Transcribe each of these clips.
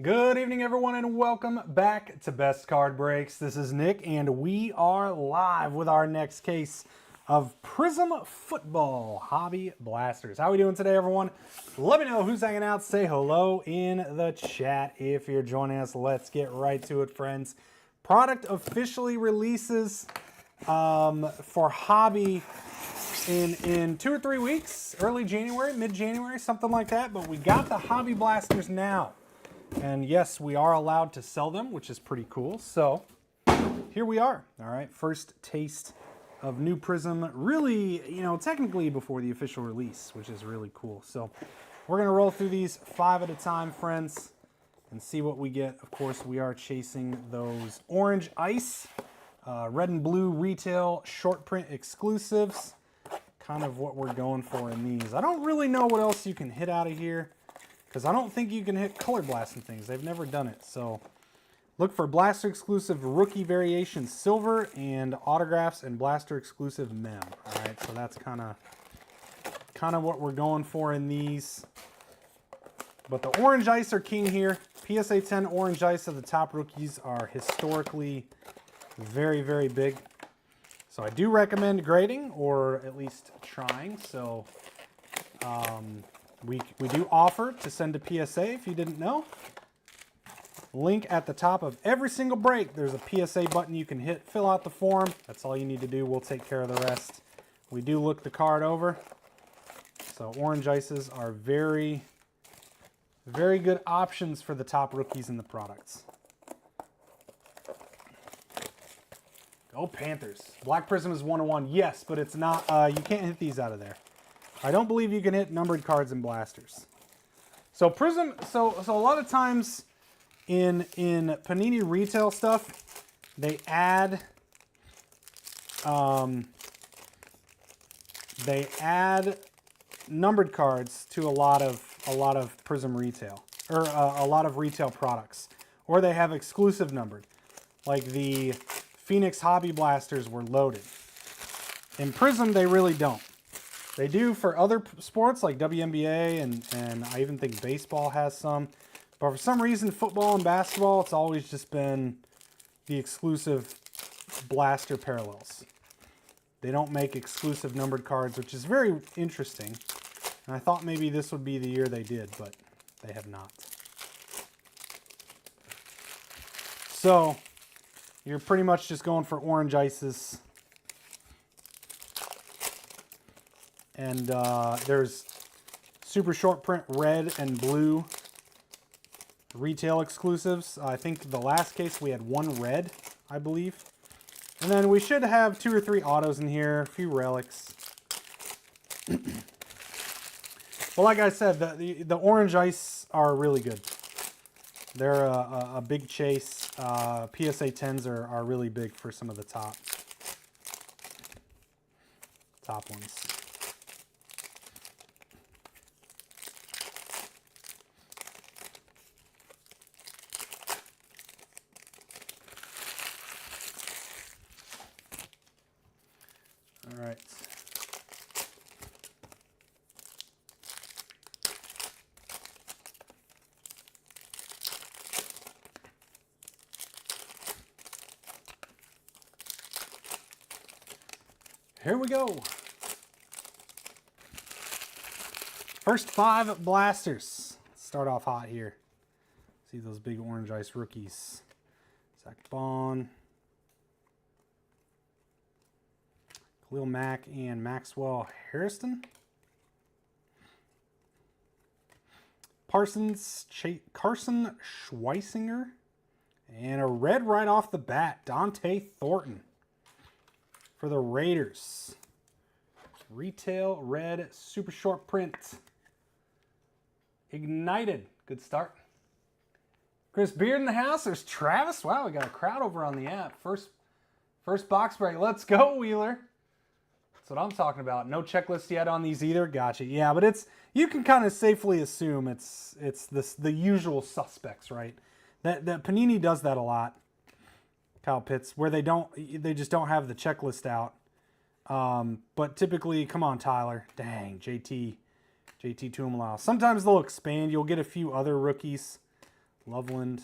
Good evening, everyone, and welcome back to Best Card Breaks. This is Nick, and we are live with our next case of Prizm Football Hobby Blasters. How are we doing today, everyone? Let me know who's hanging out. Say hello in the chat if you're joining us. Let's get right to it, friends. Product officially releases for Hobby in 2 or 3 weeks, early January, mid-January, something like that. But we got the Hobby Blasters now. And yes, we are allowed to sell them, which is pretty cool. So here we are. All right, first taste of new Prizm, really, technically before the official release, which is really cool. So we're going to roll through these 5 at a time, friends, and see what we get. Of course, we are chasing those orange ice, red and blue retail short print exclusives. Kind of what we're going for in these. I don't really know what else you can hit out of here, because I don't think you can hit color blast and things. They've never done it. So look for Blaster exclusive rookie variation silver and autographs and Blaster exclusive mem. All right, so that's kind of what we're going for in these. But the orange ice are king here. PSA 10 orange ice of the top rookies are historically very, very big. So I do recommend grading, or at least trying. So we do offer to send a PSA if you didn't know. Link at the top of every single break. There's a PSA button you can hit, fill out the form. That's all you need to do. We'll take care of the rest. We do look the card over. So orange ices are very, very good options for the top rookies in the products. Go Panthers. Black Prizm is 1-1. Yes, but it's not, you can't hit these out of there. I don't believe you can hit numbered cards and blasters. So Prizm, so a lot of times in Panini retail stuff, they add numbered cards to a lot of Prizm retail, or a lot of retail products, or they have exclusive numbered, like the Phoenix Hobby Blasters were loaded. In Prizm, they really don't. They do for other sports like WNBA and I even think baseball has some. But for some reason, football and basketball, it's always just been the exclusive blaster parallels. They don't make exclusive numbered cards, which is very interesting. And I thought maybe this would be the year they did, but they have not. So you're pretty much just going for orange ices. And there's super short print red and blue retail exclusives. I think the last case we had 1 red, I believe. And then we should have 2 or 3 autos in here, a few relics. Well, like I said, the orange ice are really good. They're a big chase. PSA 10s are really big for some of the top ones. All right. Here we go. First 5 blasters. Let's start off hot here. See those big orange ice rookies. Zach Bond, Khalil Mack, and Maxwell Harrison. Carson Schweisinger. And a red right off the bat, Dante Thornton for the Raiders. Retail red, super short print. Ignited. Good start. Chris Beard in the house. There's Travis. Wow, we got a crowd over on the app. First box break. Let's go, Wheeler. That's what I'm talking about. No checklist yet on these either. Gotcha. Yeah, but you can kind of safely assume it's the usual suspects, right? That Panini does that a lot. Kyle Pitts, where they just don't have the checklist out. But typically, come on, Tyler. Dang, JT Tuimoloau. Sometimes they'll expand. You'll get a few other rookies Loveland.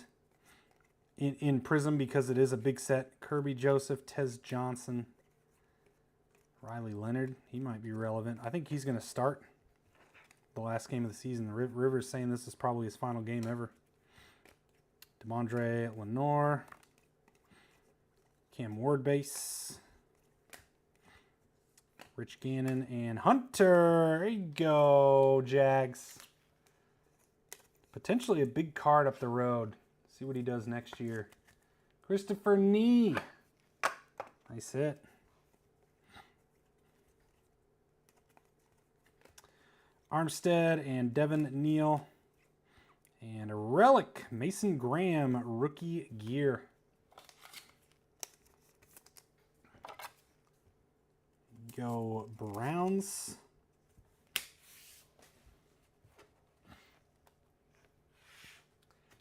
In Prizm, because it is a big set, Kirby Joseph, Tez Johnson, Riley Leonard. He might be relevant. I think he's going to start the last game of the season. Rivers saying this is probably his final game ever. Demondre Lenore, Cam Ward base, Rich Gannon, and Hunter. There you go, Jags. Potentially a big card up the road. See what he does next year. Christopher Nee. Nice hit. Armstead and Devin Neal. And a relic, Mason Graham, rookie gear. Go Browns.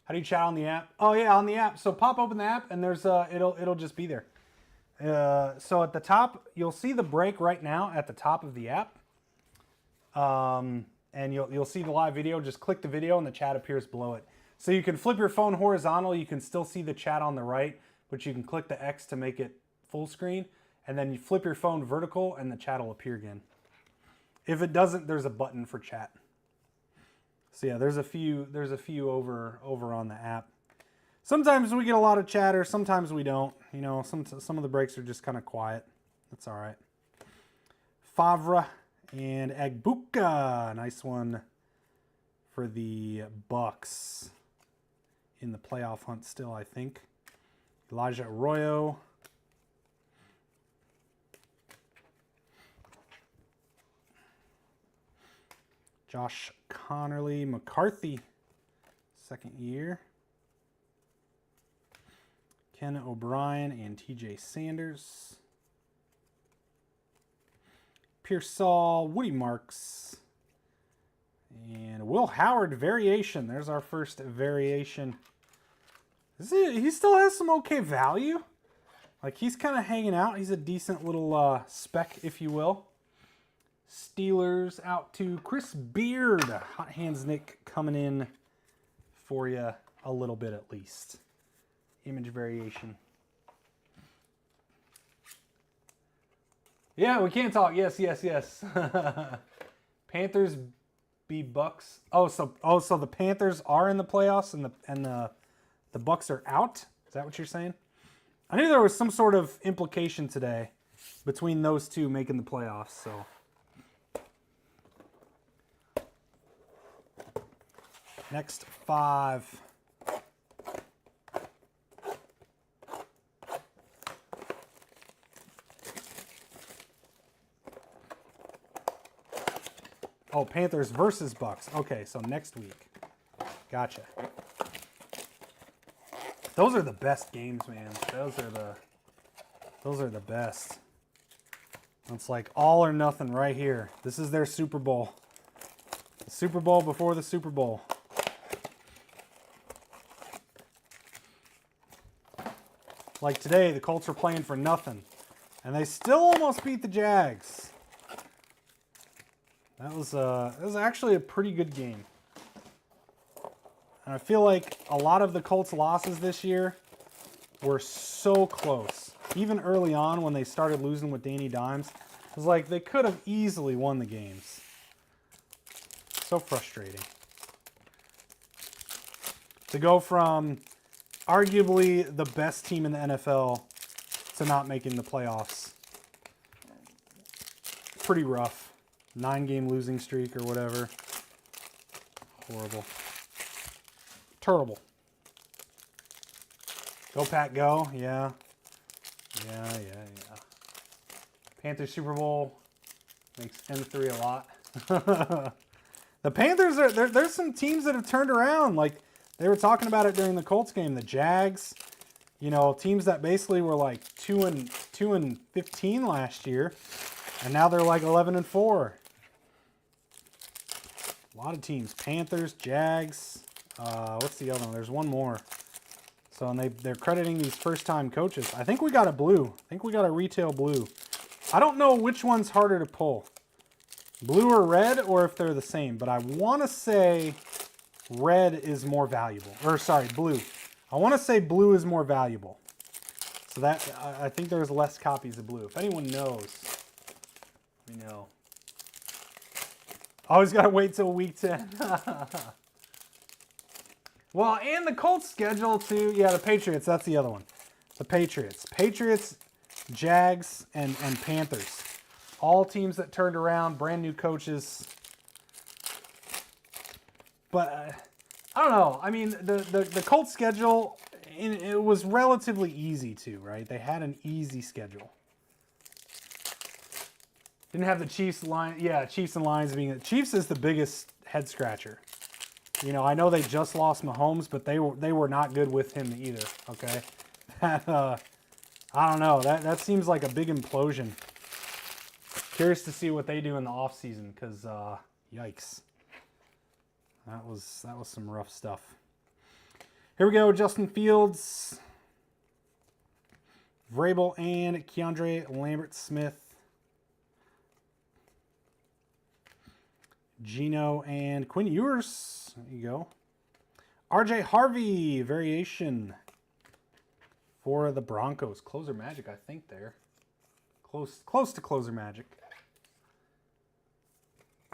How do you chat on the app? Oh yeah, on the app. So pop open the app and there's it'll just be there. So at the top, you'll see the break right now at the top of the app. And you'll see the live video. Just click the video and the chat appears below it. So you can flip your phone horizontal. You can still see the chat on the right, but you can click the X to make it full screen. And then you flip your phone vertical and the chat will appear again. If it doesn't, there's a button for chat. So yeah, there's a few over on the app. Sometimes we get a lot of chatter, sometimes we don't. You know, some of the breaks are just kind of quiet. That's all right. Favre and Agbuka, nice one for the Bucks in the playoff hunt still, I think. Elijah Arroyo. Josh Connerly, McCarthy, second year. Ken O'Brien and TJ Sanders. Pearsall, Woody Marks. And Will Howard, variation. There's our first variation. He still has some okay value. Like, he's kind of hanging out. He's a decent little spec, if you will. Steelers out to Chris Beard. Hot Hands Nick coming in for you a little bit at least. Image variation. Yeah, we can talk. Yes. Panthers be Bucks. Oh, so the Panthers are in the playoffs and the Bucks are out? Is that what you're saying? I knew there was some sort of implication today between those two making the playoffs, so. Next 5. Oh, Panthers versus Bucks. Okay, so next week. Gotcha. Those are the best games, man. Those are the best. It's like all or nothing right here. This is their Super Bowl. The Super Bowl before the Super Bowl. Like today, the Colts were playing for nothing, and they still almost beat the Jags. That was actually a pretty good game. And I feel like a lot of the Colts' losses this year were so close. Even early on when they started losing with Danny Dimes, it was like they could have easily won the games. So frustrating. To go from arguably the best team in the NFL to not making the playoffs. Pretty rough. 9-game losing streak or whatever. Horrible. Terrible. Go Pack, go. Yeah. Panthers Super Bowl makes M3 a lot. The Panthers there's some teams that have turned around. Like, they were talking about it during the Colts game. The Jags, you know, teams that basically were like 2-15 last year, and now they're like 11-4. A lot of teams. Panthers, Jags. What's the other one? There's one more. So, and they're crediting these first-time coaches. I think we got a blue. I think we got a retail blue. I don't know which one's harder to pull. Blue or red, or if they're the same. But I want to say red is more valuable. Or, sorry, blue. I want to say blue is more valuable. So that, I think there's less copies of blue. If anyone knows, let me know. Always got to wait till week 10. Well, and the Colts schedule too. Yeah, the Patriots, that's the other one. The Patriots. Patriots, Jags, and Panthers. All teams that turned around, brand new coaches. But I don't know. I mean, the Colts schedule, it was relatively easy too, right? They had an easy schedule. Didn't have the Chiefs line. Yeah, Chiefs and Lions being the Chiefs is the biggest head scratcher. You know, I know they just lost Mahomes, but they were not good with him either. Okay, that I don't know. That seems like a big implosion. Curious to see what they do in the offseason because yikes. That was some rough stuff. Here we go, Justin Fields, Vrabel, and Keandre Lambert-Smith. Gino and Quinn Ewers. There you go. RJ Harvey, variation for the Broncos. Closer Magic, I think there. Close to Closer Magic.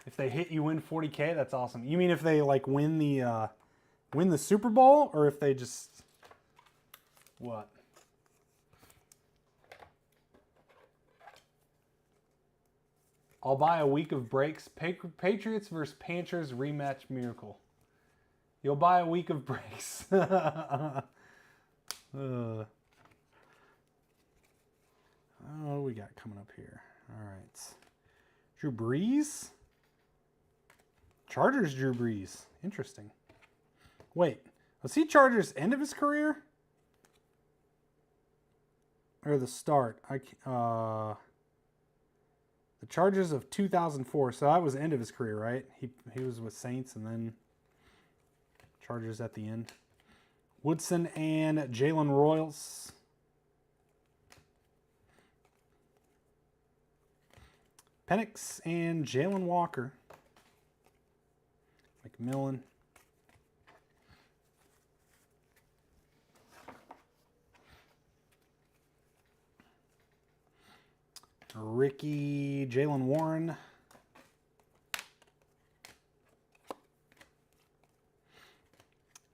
If they hit, you win 40K. That's awesome. You mean if they like win the Super Bowl, or if they just what? I'll buy a week of breaks. Patriots versus Panthers rematch miracle. You'll buy a week of breaks. What do we got coming up here? All right. Drew Brees. Chargers Drew Brees. Interesting. Wait. Was he Chargers end of his career? Or the start? The Chargers of 2004. So that was the end of his career, right? He was with Saints and then Chargers at the end. Woodson and Jalen Royals. Penix and Jalen Walker. McMillan. Ricky, Jalen Warren.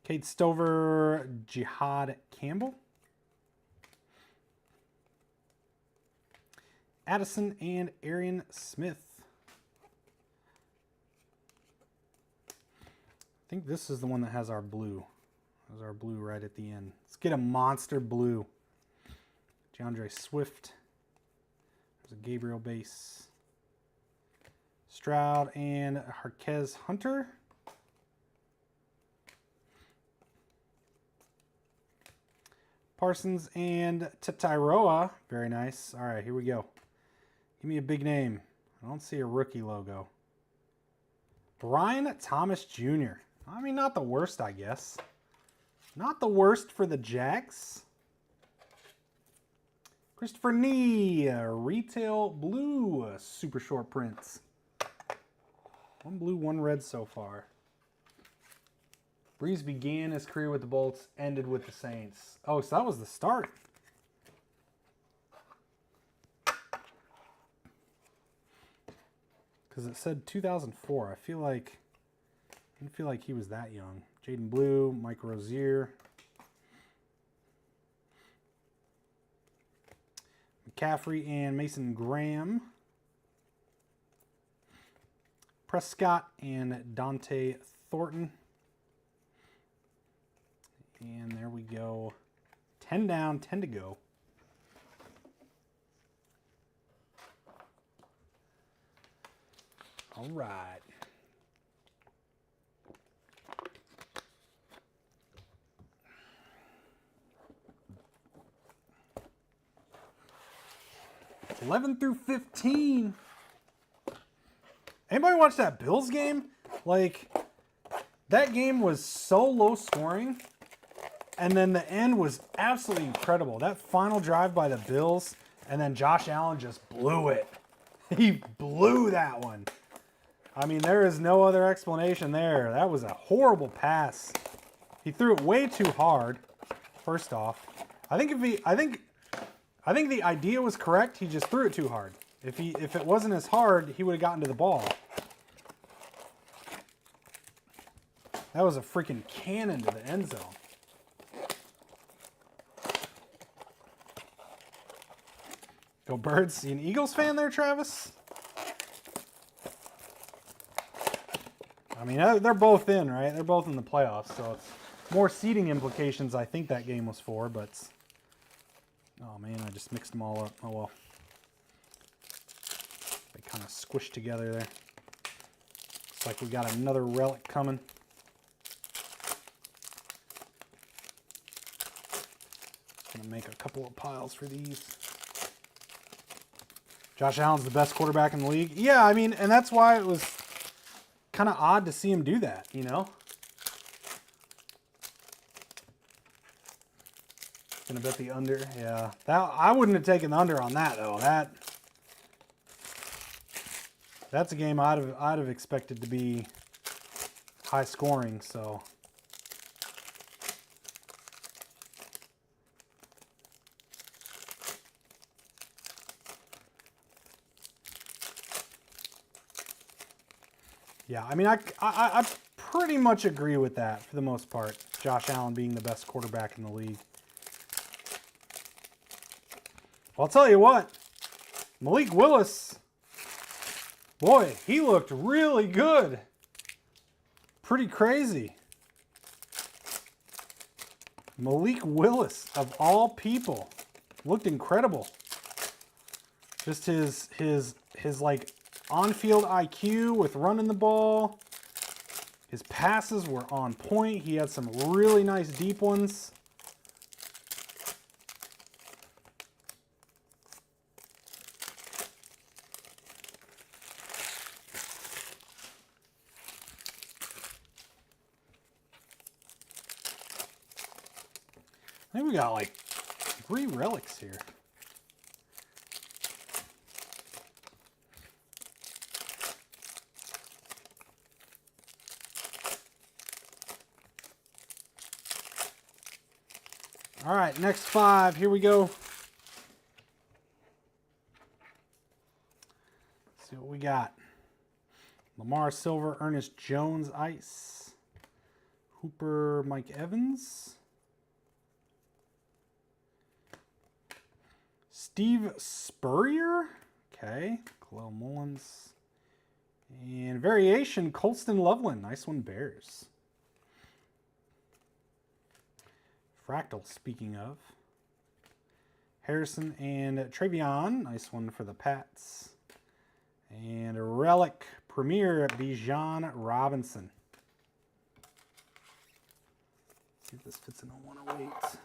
Kate Stover, Jihad Campbell. Addison and Arian Smith. I think this is the one that has our blue. Has our blue right at the end. Let's get a monster blue. DeAndre Swift. There's a Gabriel base. Stroud and Harquez Hunter. Parsons and Tataroa. Very nice. All right, here we go. Give me a big name. I don't see a rookie logo. Brian Thomas Jr. I mean, not the worst, I guess. Not the worst for the Jags. Christopher Nee, retail blue, super short prints. One blue, one red so far. Brees began his career with the Bolts, ended with the Saints. Oh, so that was the start. Because it said 2004. I didn't feel like he was that young. Jaden Blue, Mike Rozier. McCaffrey and Mason Graham. Prescott and Dante Thornton. And there we go. 10 down, 10 to go. All right. $11 through $15. Anybody watch that Bills game? Like, that game was so low scoring, and then the end was absolutely incredible. That final drive by the Bills, and then Josh Allen just blew it. He blew that one. I mean, there is no other explanation there. That was a horrible pass. He threw it way too hard. First off, I think the idea was correct. He just threw it too hard. If it wasn't as hard, he would have gotten to the ball. That was a freaking cannon to the end zone. Go Birds. You an Eagles fan there, Travis? I mean, they're both in, right? They're both in the playoffs, so it's more seeding implications I think that game was for, but... Oh, man, I just mixed them all up. Oh, well. They kind of squished together there. Looks like we got another relic coming. Gonna make a couple of piles for these. Josh Allen's the best quarterback in the league. Yeah, I mean, and that's why it was kind of odd to see him do that, you know? Gonna bet the under. Yeah, that I wouldn't have taken the under on that though. That's a game I'd have expected to be high scoring. So yeah, I mean I pretty much agree with that for the most part. Josh Allen being the best quarterback in the league. I'll tell you what, Malik Willis, boy, he looked really good. Pretty crazy. Malik Willis, of all people, looked incredible. Just his like on-field IQ with running the ball. His passes were on point. He had some really nice deep ones. I think we got like 3 relics here. All right, next 5. Here we go. Let's see what we got. Lamar Silver, Ernest Jones Ice. Hooper, Mike Evans. Steve Spurrier. Okay. Khalil Mullins. And variation, Colston Loveland. Nice one, Bears. Fractal, speaking of. Harrison and Travion. Nice one for the Pats. And a relic premier, Bijan Robinson. Let's see if this fits in a 108. It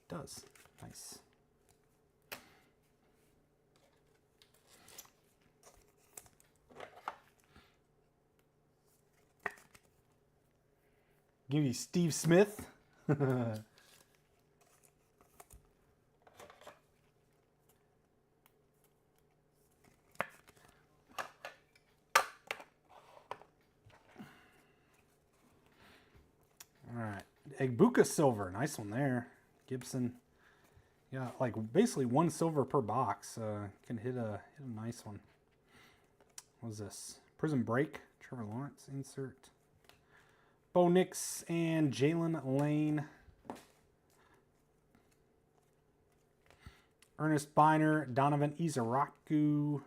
does. Nice. Give you Steve Smith. All right, Egbuka Silver, nice one there. Gibson, yeah, like basically 1 silver per box. Can hit a nice one. What is this? Prizm Break, Trevor Lawrence insert. Bo Nix and Jalen Lane. Ernest Biner, Donovan Izaraku,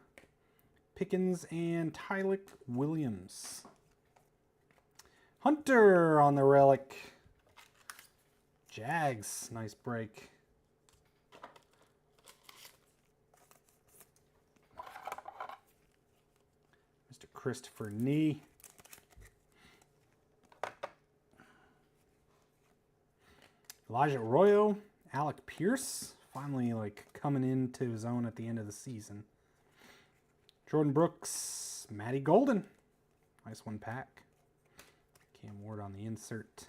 Pickens, and Tylik Williams. Hunter on the relic. Jags, nice break. Mr. Christopher Nee. Elijah Arroyo, Alec Pierce, finally like coming into his own at the end of the season. Jordan Brooks, Matty Golden, nice one pack. Cam Ward on the insert.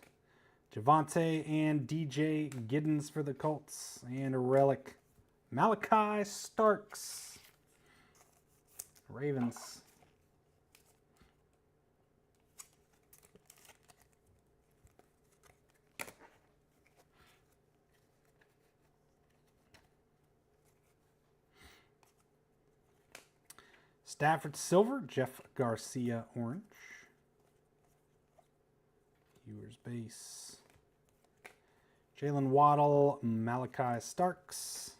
Javonte and DJ Giddens for the Colts, and a relic, Malachi Starks, Ravens. Stafford silver, Jeff Garcia orange. Viewers base. Jalen Waddle, Malachi Starks.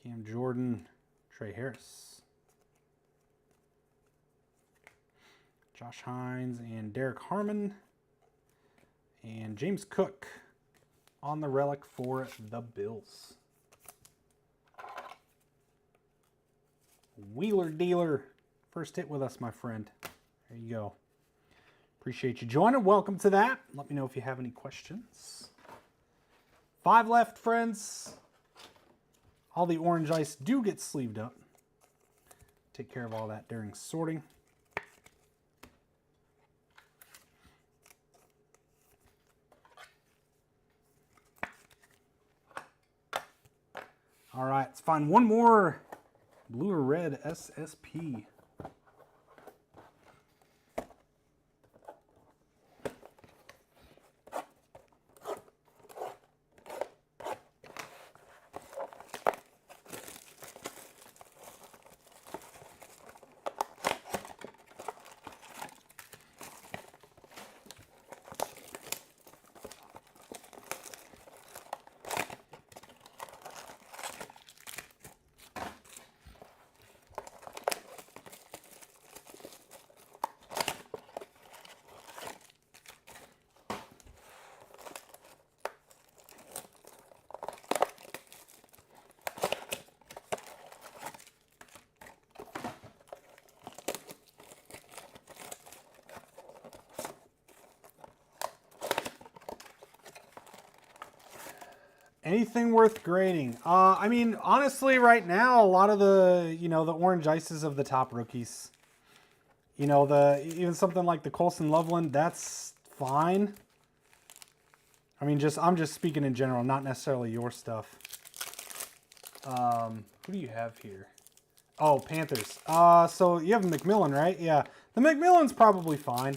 Cam Jordan, Trey Harris. Josh Hines and Derek Harmon. And James Cook on the relic for the Bills. Wheeler Dealer, first hit with us, my friend. There you go. Appreciate you joining. Welcome to that. Let me know if you have any questions. 5 left, friends. All the orange ice do get sleeved up. Take care of all that during sorting. All right, let's find one more blue or red SSP. Anything worth grading? I mean, honestly, right now, a lot of the, the orange ices of the top rookies. Even something like the Colson Loveland, that's fine. I mean, I'm just speaking in general, not necessarily your stuff. Who do you have here? Oh, Panthers. So you have McMillan, right? Yeah, the McMillan's probably fine.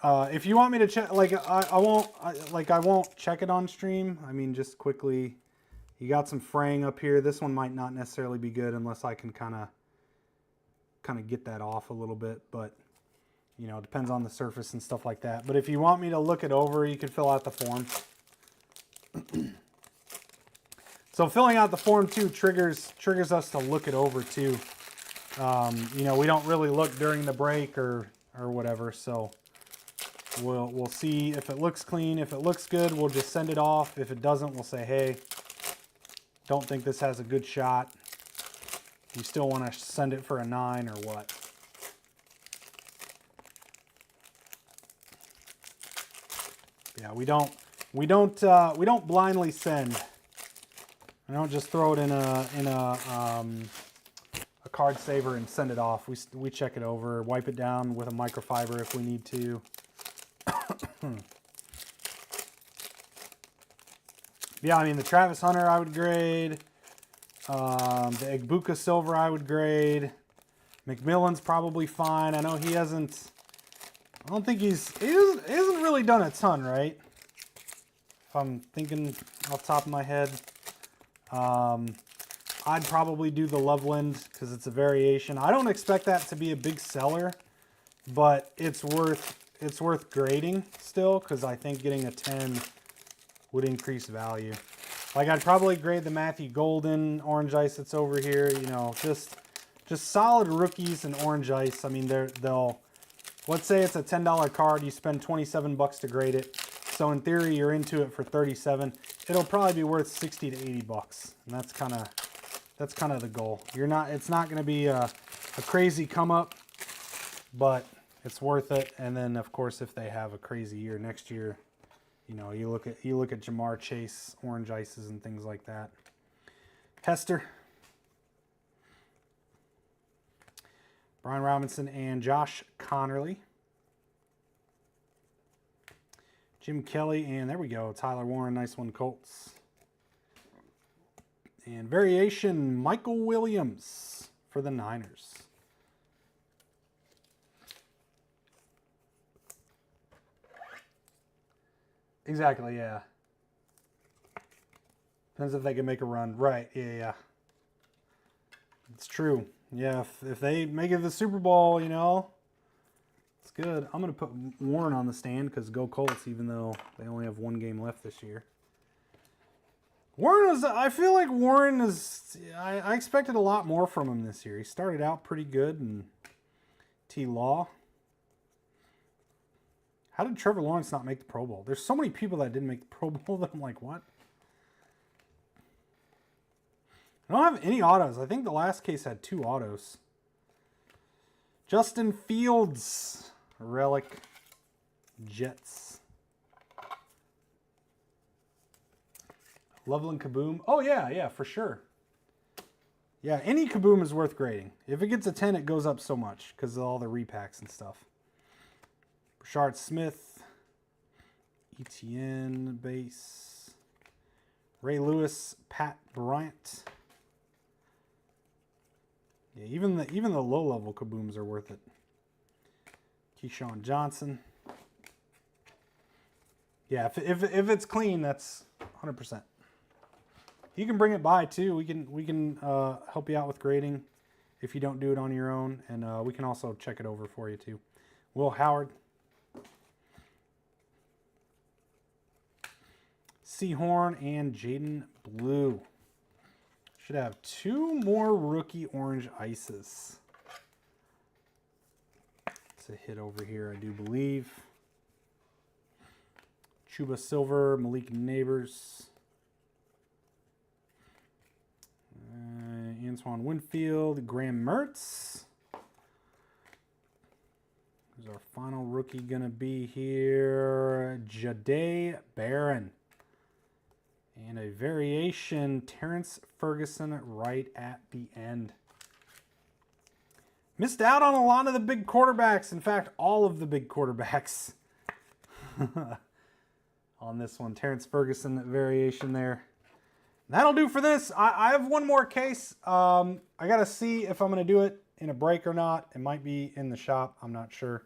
If you want me to check, I won't check it on stream. I mean, just quickly, you got some fraying up here. This one might not necessarily be good unless I can kind of get that off a little bit, but it depends on the surface and stuff like that. But if you want me to look it over, you can fill out the form. So filling out the form too triggers us to look it over too. We don't really look during the break or whatever, so. We'll see if it looks clean. If it looks good, we'll just send it off. If it doesn't, we'll say, hey, don't think this has a good shot. You still want to send it for a 9 or what? Yeah, we don't blindly send. I don't just throw it in a card saver and send it off. We check it over, wipe it down with a microfiber if we need to. Yeah, I mean, the Travis Hunter I would grade. The Egbuka Silver I would grade. McMillan's probably fine. I know he hasn't... I don't think he hasn't really done a ton, right? If I'm thinking off the top of my head. I'd probably do the Loveland because it's a variation. I don't expect that to be a big seller, but it's worth grading still because I think getting a 10 would increase value. Like, I'd probably grade the Matthew Golden orange ice that's over here. Just solid rookies and orange ice. I mean, they'll let's say it's a $10 card. You spend 27 bucks to grade it. So in theory, you're into it for 37. It'll probably be worth 60 to 80 bucks, and that's kind of the goal. It's not going to be a crazy come up, but it's worth it. And then of course, if they have a crazy year next year, you look at Jamar Chase orange ices and things like that. Hester, Brian Robinson, and Josh Connerly. Jim Kelly, and there we go, Tyler Warren, nice one, Colts. And variation, Michael Williams for the Niners. Exactly, yeah. Depends if they can make a run. Right, yeah. It's true. Yeah, if they make it to the Super Bowl, you know, it's good. I'm going to put Warren on the stand because go Colts, even though they only have one game left this year. Warren is, I feel like Warren is, I expected a lot more from him this year. He started out pretty good, and T-Law. How did Trevor Lawrence not make the Pro Bowl? There's so many people that didn't make the Pro Bowl that I'm like, what? I don't have any autos. I think the last case had 2 autos. Justin Fields, relic, Jets. Loveland Kaboom. Oh, yeah, for sure. Yeah, any Kaboom is worth grading. If it gets a 10, it goes up so much because of all the repacks and stuff. Rashard Smith, Etienne base, Ray Lewis, Pat Bryant. Yeah, even the low-level Kabooms are worth it. Keyshawn Johnson. Yeah, if it's clean, that's 100%. You can bring it by too. We can help you out with grading if you don't do it on your own, and we can also check it over for you too. Will Howard, Seahorn, and Jaden Blue. Should have 2 more rookie orange ices. It's a hit over here, I do believe. Chuba Silver, Malik Neighbors. Antoine Winfield, Graham Mertz. Who's our final rookie going to be here? Jahdae Barron. And a variation, Terrence Ferguson right at the end. Missed out on a lot of the big quarterbacks. In fact, all of the big quarterbacks on this one. Terrence Ferguson variation there. That'll do for this. I have one more case. I got to see if I'm going to do it in a break or not. It might be in the shop. I'm not sure.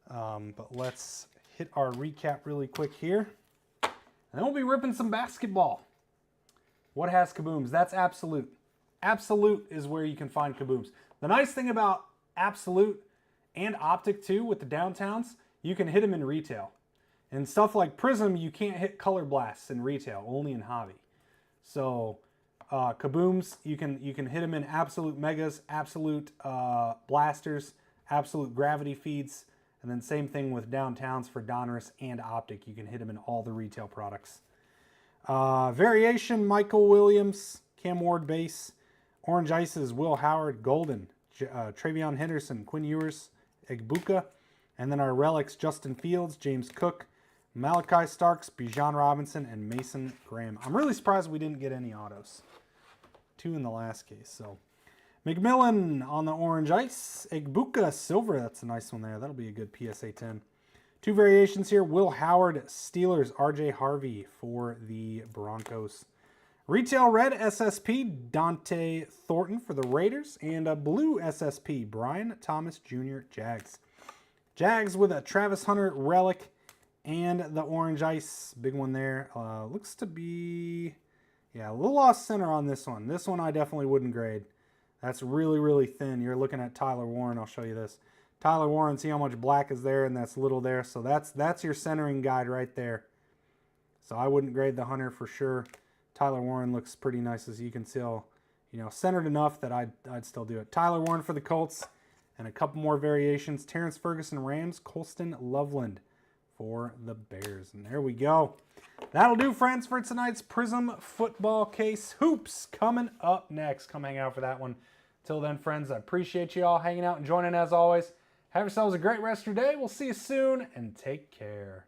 But let's hit our recap really quick here. And then we'll be ripping some basketball. What has Kabooms? That's Absolute. Absolute is where you can find Kabooms. The nice thing about Absolute and Optic too with the downtowns, you can hit them in retail. And stuff like Prizm, you can't hit color blasts in retail, only in hobby. So Kabooms, you can hit them in Absolute Megas, Absolute Blasters, Absolute Gravity Feeds, and then same thing with downtowns for Donruss and Optic. You can hit them in all the retail products. Variation, Michael Williams, Cam Ward base, Orange Ices, Will Howard, Golden, Travion Henderson, Quinn Ewers, Egbuka, and then our relics, Justin Fields, James Cook, Malachi Starks, Bijan Robinson, and Mason Graham. I'm really surprised we didn't get any autos. 2 in the last case. So McMillan on the orange ice. Egbuka silver. That's a nice one there. That'll be a good PSA 10. 2 variations here. Will Howard, Steelers. RJ Harvey for the Broncos. Retail red SSP, Dante Thornton for the Raiders. And a blue SSP, Brian Thomas Jr., Jags. Jags with a Travis Hunter relic. And the orange ice, big one there. Looks to be, yeah, a little off center on this one. This one I definitely wouldn't grade. That's really, really thin. You're looking at Tyler Warren. I'll show you this. Tyler Warren, see how much black is there, and that's little there. So that's your centering guide right there. So I wouldn't grade the Hunter for sure. Tyler Warren looks pretty nice, as you can tell. You know, centered enough that I'd still do it. Tyler Warren for the Colts, and a couple more variations. Terrence Ferguson, Rams. Colston Loveland for the Bears. And there we go. That'll do, friends, for tonight's Prizm football case. Hoops coming up next. Come hang out for that one. Till then, friends, I appreciate you all hanging out and joining as always. Have yourselves a great rest of your day. We'll see you soon, and take care.